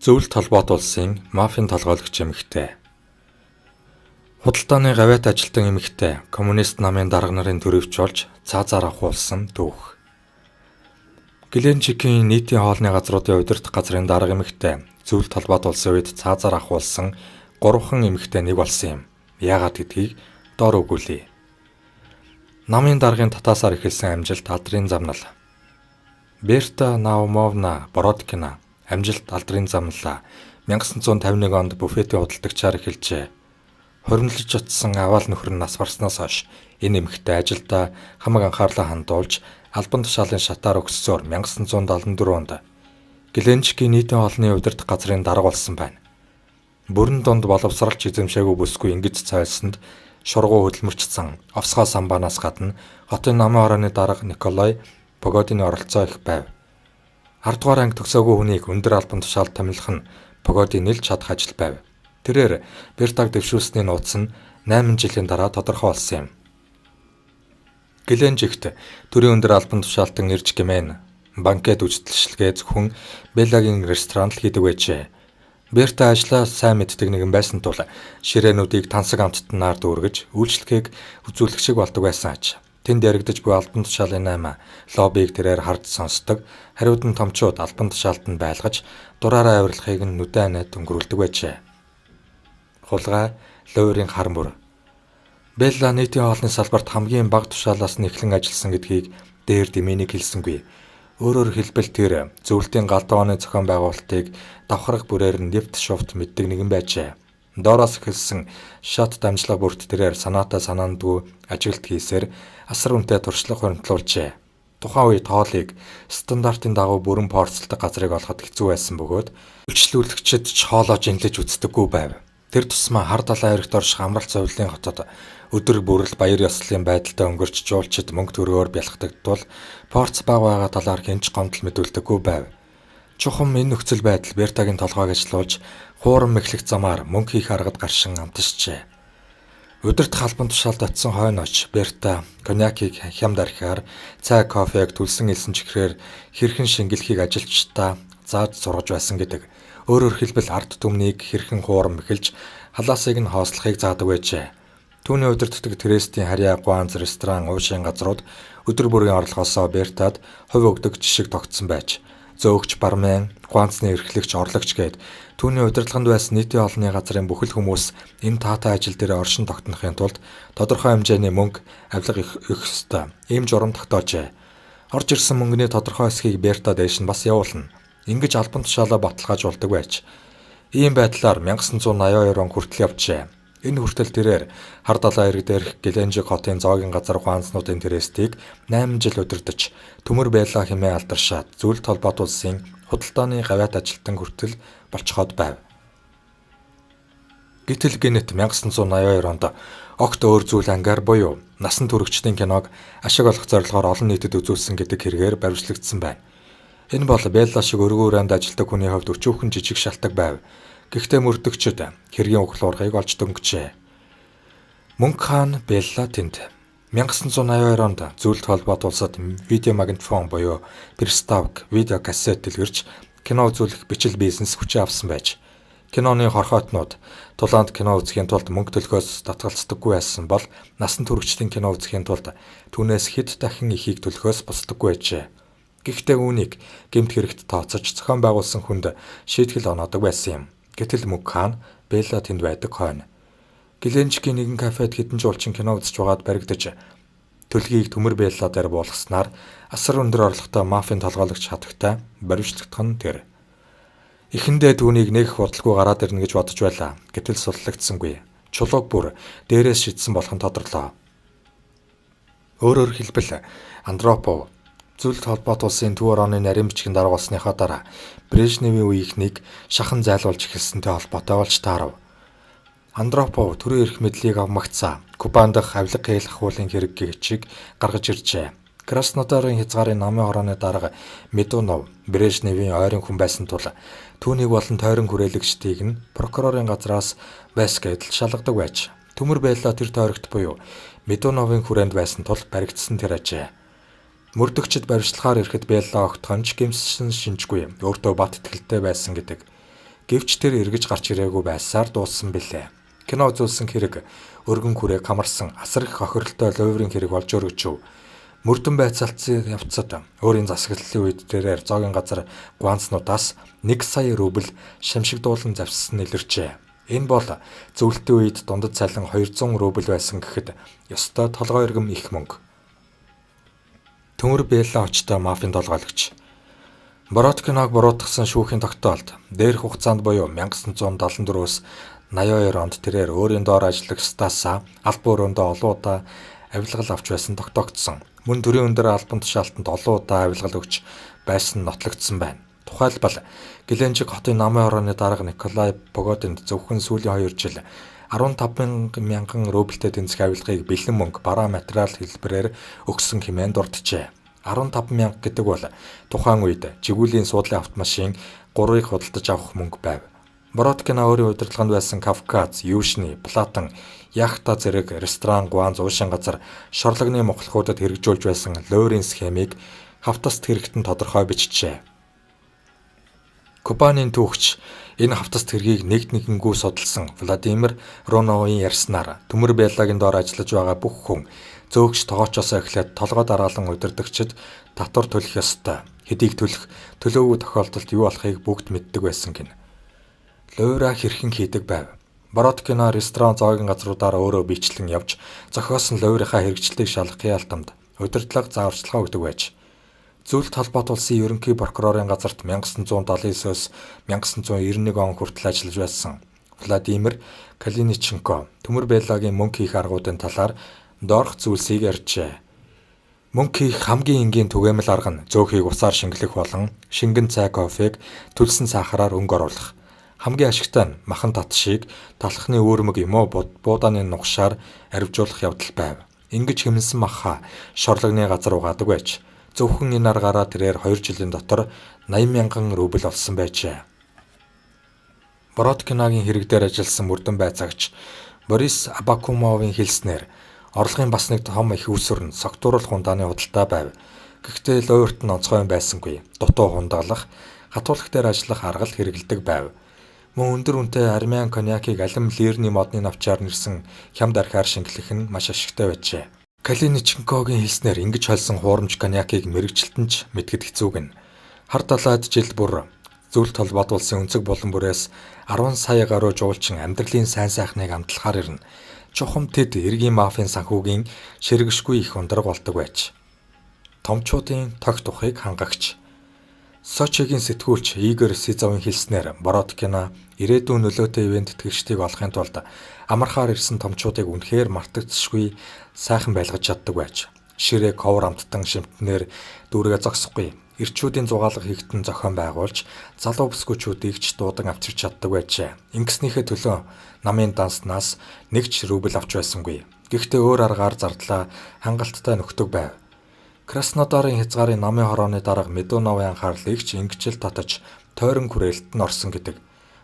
Зөвлөлт холбоот улсын мафийн толгойлогч эмэгтэй. Худалдааны гавьяат ажилтан эмэгтэй коммунист намын дарга нарын төрөвч болж цаазаар ахуулсан түүх. Геленжикийн нийтийн хоолны газруудын удирдах газрын дарга эмэгтэй зөвлөлт холбоот улсын үед цаазаар ахуулсан 3хан эмэгтэй нэг болсон юм. Яагаад гэдгийг доор өгүүлье. Намын даргын татаасаар эхэлсэн амжилт алдрын замнал. Берта Наумовна Бородкина амжилт алдрын замналаа 1951 онд буфетийн худалдагчаар эхэлжээ. Хоригдлож очсон аваал нөхөр нь нас барснаас хойш энэ эмэгтэй ажилдаа хамаг анхаарлаа хандуулж албан тушаалын шатаар өгсөөр 1974 онд Геленжикийн нийтийн хоолны удирдах газрын дарга болсон байна. Бүрэн дунд боловсралч эзэмшээгүй бүсгүй ингэж цайлсанд шургуу хөдөлмөрчсөн Овсгоо самбаанаас гадна хотын намын хорооны дарга Николай Погодины оролцоо их байв. 10 дугаар анги төгсөөгүй хүнийг өндөр албан тушаалд томилох нь Погодины л чадах ажил байв. Тэрээр Бертаг дэвшүүлсний нууц нь 8 жилийн дараа тодорхой болсон юм. Геленжикт төрийн өндөр албан тушаалтан ирж гэмээн банкет үйлчлэгээ зөвхөн Беллагийн ресторанд л хийдэг байжээ. Берта ажлаа сайн мэддэг нэгэн байсан тул ширээнүүдийг тансаг амттнаар дүүргэж үйлчлэгийг үзүүлэх шиг болдог байсан аж. Тэнд яригдж буй албан тушаалын 8 лоббиг тэрээр харж сонсдог, хариуд нь томчууд албан тушаалд нь байлгаж дураараа авирлахыг нь нүдэн анаад өнгөрүүлдэг байжээ. Хулгай, луурын хар мөр. Белла нийтийн хоолны салбарт хамгийн бага тушаалаас нь эхлэн ажилласан гэдгийг дээр дэмэнийг хэлсэнгүй. Өөрөөр хэлбэл тэр зөвлөлтийн галдууны зохион байгуулалтыг давхарх бүрээр нэвт шувт мэддэг нэгэн байжээ. Доороос эхэлсэн шат дамжлага бүрт тэрээр санаатай санаандгүй ажилт хийсээр асар үнэтэй туршлага хуримтлуулжээ. Тухайн үед хоолыг стандартын дагуу бүрэн порцлдог газрыг олоход хэцүү байсан бөгөөд үйлчлүүлэгчид ч хоолоо жинлэж үздэггүй байв. Тэр тусмаа хар далайн эрэгт орших амралт цовлын хотод өдөр бүрэл баяр ёслолын байдалтай өнгөрч жуулчид мөнгө төгрөгөөр бялхдагдтал порц бага байгаа талаар хинч гомдол мэдүүлдэггүй байв. Чухам энэ нөхцөл байдал Бертагийн толгойг ажилуулж хуурам мэхлэх замаар мөнгө хийх аргад гаршин амтжээ. Удирдах албан тушаалд очисон хойноч Берта коньякийг хямд архиар цай кофег түлсэн элсэн чихрээр хэрхэн шингэлхийг ажилчдаа зааж сургаж байсан гэдэг. Өөрөөр хэлбэл ард түмнийг хэрхэн хуурам мэхэлж халаасыг нь хоослохыг заадаг байжээ. Түүний удирддаг Трестийн харьяа гуанз ресторан уушийн газрууд өдөр бүрийн орлогоосоо Бертад хувь өгдөг жишг тогтсон байж зөөгч бармен, гуанцны эрхлэгч, орлогч гээд түүний удирдлаганд байсан нийтийн хоолны газрын бүхэл хүмүүс энэ таатай ажил дээр оршин тогтнохын тулд тодорхой хэмжээний мөнгө авилга өгөх ёстой. Ийм журам тогтоожээ. Орж ирсэн мөнгөний тодорхой хэсгийг Берта дээш нь бас явуулна. Ингэж албан тушаалаа баталгаажуулдаг байж. Ийм байдлаар 1982 он хүртэл явжээ. Энэ хүртэл тэрээр хар далайн ирэг дээрх Геленжик хотын зоогийн газар гуанзнуудын Трестийг 8 жил удирдах төмөр Белла хэмээн алдаршаад зөвлөлт холбоот улсын худалдааны гавьяат ажилтан хүртэл болцоход байв. Гэтэл гэнэт 1982 онд огт өөр зүйл ангаар буюу насан туршидчдын киног ашиг олох зорилгоор олон нийтэд үзүүлсэн гэдэг хэрэгээр баримтлагдсан байна. Энэ бол Белла шиг өргөн үрээнд ажилладаг хүний хувьд өчүүхэн жижиг шалтгаан байв. Гэхдээ мөрдөгчд хэргийн углуургыг олж дөнгөжээ. Мөнгө хаан Белла тэнд 1982 онд зөвлөлт холбоот улсад видеомагнитофон буюу приставк видео кассет дэлгэрч кино үзүүлэх бичил бизнес хүчээ авсан байж. Киноны хорхойтнууд тулаанд кино үзэхийн тулд мөнгө төлөхөөс татгалцдаггүй байсан бол насан туршидчдын кино үзэхийн тулд түүнээс хэд дахин ихийг төлөхөөс босдоггүй байжээ. Гэхдээ үүнийг гэмт хэрэгт тооцож зохион байгуулсан хүнд шийтгэл оноодог байсан юм. Гэтэл мөнгө хаан Белла тэнд байдаг хойно. Геленжикийн нэгэн кафед хэдэн жуулчин кино үзэж байгаад баригдаж төлгийг төмөр Белла дээр буулгаснаар асар өндөр орлоготой мафийн толгойлогч хатагтай баримтлагдах нь тэр. Эхэндээ түүнийг нэг худалгүй гараад ирнэ гэж бодож байлаа. Гэтэл сурлагдсангүй. Чулууг бүр дээрээс шидсэн болох нь тодорлоо. Өөрөөр хэлбэл Андропов зөвлөлт холбоот улсын төв орооны нарийн бичгийн дарга болсныхоо дараа Брежневийн үеийнхнийг шахан зайлуулж эхэлсэнтэй холбоотой болж таарав. Андропов төрийн эрх мэдлийг авмагцаа Кубан дахь авилга хийх хуулийн хэрэг гихчиг гаргаж иржээ. Краснодарын хязгаарын намын хорооны дарга Медунов Брежневийн ойрын хүн байсан тул түүнийг болон тойрон хүрээлэгчдийг нь прокурорын газраас байсгээд шалгадаг байж. Төмөр Белла тэр тойрогт буюу Медуновын хүрээнд байсан тул баригдсан тэр ажээ. Мөрдөгчд баримтлахаар ирэхэд Белла огтхонч гэмссэн шинжгүй өөртөө бат итгэлтэй байсан гэдэг. Гэвч тэр эргэж гарч ирээгүй байсаар дууссан билээ. Кино үзүүлсэн хэрэг, өргөн хүрээг хамарсан асар их охиролтой луйврын хэрэг болж өргөжөв. Мөрдөн байцаалтсан явцад өөрийн засаглалын үед тэрээр зоогийн газар гуанцнуудаас 1 сая рубль шимшигдуулан завссан илэрчээ. Энэ бол зөвлөлтийн үед дундад цалин 200 рубль байсан гэхэд ёстой толгой иргэм их мөнгө. Төмөр Белла очтой мафийн толгойлогч. Бородкиног буруутгасан шүүхийн тогтоолд дээрх хугацаанд буюу 1974-өөс 82 онд тэрээр өөрийн доор ажиллагчдаас албан өрөөндөө олон удаа авилгал авч байсан тогтоогдсон. Мөн төрийн өндөр албан тушаалтанд олон удаа авилгал өгч байсан нотлогдсон байна. Тухайлбал Геленжик хотын намын хорооны дарга Николай Погодинд зөвхөн сүүлийн 2 жил 15,000 рубльтэй тэнцэх авилгыг бэлэн мөнгө, бараа материал хэлбэрээр өгсөн хэмээн дурджээ. 15,000 гэдэг бол тухайн үед Жигулийн суудлын автомашин 3-ыг худалдаж авах мөнгө байв. Бородкино өөрийн удирдлаганд байсан Кавказ, Южный, Платон, яхта зэрэг ресторан, гуанз, уушин газар, шорлогны мухлагуудад хэрэгжүүлж байсан лойрын схемийг хавтаст хэрэгтэн тодорхой бичжээ. Кубанийн түүхч энэ хавтаст хэргийг нэгнгүү судалсан Владимир Роновын ярьснаар Төмөр Беллагийн доор ажиллаж байгаа бүх хүн зөөгч тоогоочоосоо эхлээд толгой дараалан удирдагчид татвар төлөх ёстой. Хэдийг төлөх, төлөөгүй тохиолдолд юу болохыг бүгд мэддэг байсан гэнэ. Лойра хэрхэн хийдэг байв. Бородкино ресторан, зоогийн газруудаар өөрөө бичлэн явж зохиосон лойрынхаа хэрэгжлийг шалгахын алтамд удирдлага зааварчилгаа өгдөг байж. Зөвлөлт холбоот улсын ерөнхий прокурорын газарт 1979-өөс 1991 он хүртэл ажиллаж байсан Владимир Калиниченко Төмөр Беллагийн мөнгө хийх аргуудын талаар доорх зүйлсийг ярьжээ. Мөнгө хийх хамгийн энгийн түгээмэл арга нь зөөхийг усаар шингэлэх болон шингэн цай кофег төлсөн сахараар өнгө оруулах. Хамгийн ашигтай нь махан татшийг талхны үүрмэг юм уу буудааны нугшаар арвижуулах явдал байв. Ингэж хэмнсэн махаа шорлогны газар угаадаг байж. Зөвхөн энэ аргаараа тэрээр 2 жилийн дотор 80,000 рубль олсон байжээ. Бородкиногийн хэрэг дээр ажилласан мөрдөн байцаагч Борис Абакумовын хэлснээр орлогын бас нэг том их үүсвэр нь согтууруулах хундааны худалдаа байв. Гэхдээ лойрт нь онцгой байсангүй. Дутуу хундаалах, хатуулагч дээр ажиллах арга л хэрэгэлдэг байв. Мөн өндөр үнэтэй армян коньякийг алим лирний модны навчаар нэрсэн хямд архиар шингэлэх нь маш ашигтай байжээ. Калиниченкогийн хэлснээр ингэж холсон хуурамч коньякийг мэрэгчлэлтэн ч мэдгэд хэцүүг нь. Хар талаад жилд бүр зөвлөлт холбоот улсын өнцөг булан бүрээс 10 сая гаруй жуулчин амьдралын сайн сайхныг амтлахаар ирнэ. Чухам тэд эргийн мафийн санхүүгийн ширгэшгүй их ундраг болдог байж. Томчуудын тогт тухыг хангагч. Сочигийн сэтгүүлч Игорь Сизовын хэлснээр Бородкино ирээдүйн нөлөөтэй ивент тэтгэгчдийг олохын тулд амархаар ирсэн томчуудыг үнэхээр мартагдчихгүй сайхан байлгаж чаддаг байж. Ширээ ковр амттан шимтнээр дүүргээ зогсохгүй. Ирчүүдийн зугаалга хийгтэн зохион байгуулж залуу бүсгүүчүүдийг ч дуудан авчирч чаддаг байжээ. Ингэснийхээ төлөө намын данснаас 1 рубль авч байсангүй. Гэхдээ өөр аргаар зардлаа хангалттай нөхдөг байв. Краснодарын хязгаарын намын хорооны дарга Медуновын анхаарлыг ч ингэжл татаж тойрон хүрээлт нь орсон гэдэг.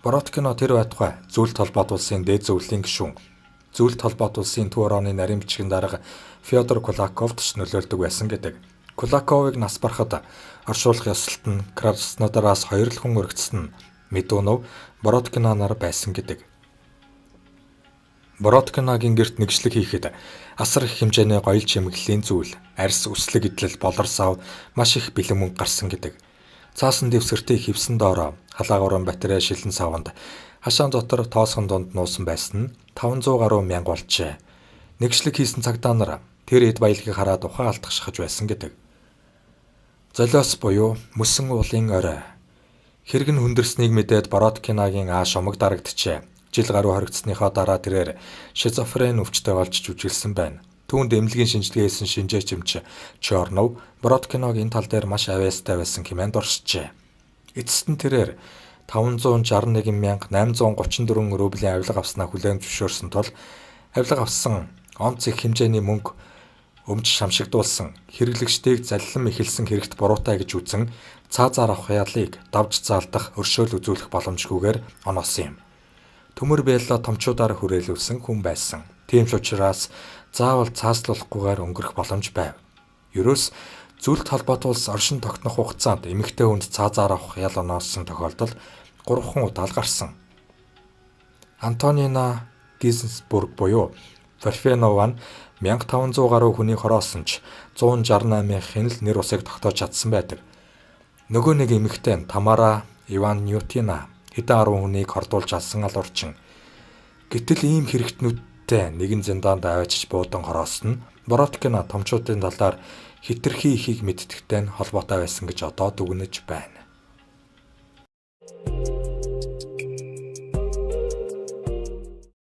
Бородкино тэр байтугай зөвлөлт холбоот улсын дээд зөвлөлийн гишүүн. Зөвлөлт холбоот улсын төв хорооны нарийн бичгийн дарга Фёдор Кулаковд ч нөлөөлдөг байсан гэдэг. Кулаковыг нас барахад оршуулах ёслолт нь Краснодараас 2 л хүн өргөцсөн нь Медунов Бородкино нар байсан гэдэг. Бородкиногийн гэрт нэгжлэг хийхэд асар их хэмжээний гоёл чимэглэлийн зүйл, арьс, үслэг идэл, болорсав маш их бэлэн мөнгө гарсан гэдэг. Цаасан дэвсгэртээ хивсэн доороо халаагуурын батарей шилэн савнд хашаан дотор тоосхон дунд нуусан байсан нь 500 гаруй мянга болжээ. Нэгжлэг хийсэн цагдаа нар тэр эд баялагийг хараад ухаан алдахшиж байсан гэдэг. Золиос буюу мөсөн уулын орой. Хэрэг нь хүндэрснийг мэдээд Бородкиногийн ааш омог дарагджээ. Жил гаруй хоригдсныхоо дараа тэрээр шизофрен өвчтэй болж жүжиглсэн байна. Түүнд эмнэлгийн шинжилгээ хийсэн шинжээч эмч Чорнов Бородкиног энэ тал дээр маш авьяастай байсан хэмээн дурсжээ. Эцэст нь тэрээр 561,834 рублийн авилга авснаа хүлээн зөвшөөрсөн тул авилга авсан онц их хэмжээний мөнгө өмч шамшигдуулсан хэрэглэгчдийг заллан эхэлсэн хэрэгт буруутай гэж үзэн цаазаар авах ялыг давж заалдах өршөөл үзүүлэх боломжгүйгээр оноосон юм. Төмөр Белла томчуудаар хүрээлүүлсэн хүн байсан. Тийм ч учраас заавал цааслуулахгүйгээр өнгөрөх боломж байв. Ерөөс зөвлөлт холбоот улс оршин тогтнох хугацаанд эмэгтэй хүнд цаазаар авах ял оноосон тохиолдол 3 удаа л гарсан. Антонина Гинзбург буюу Парфенова нь 1500 гаруй хүний хороосон ч 168-ын л нэр усыг тогтоож чадсан байдаг. Нөгөө нэг эмэгтэй Тамара Иванютина хэдэн 10 хүнийг хордуулж алсан алуурчин. Гэтэл ийм хэрэгтнүүдтэй нэгэн зиндаанд аваачиж буудан хороосон нь Бородкина томчуудын талаар хитрхи ихийг мэддэгтэй нь холбоотой байсан гэж одоо дүгнэж байна.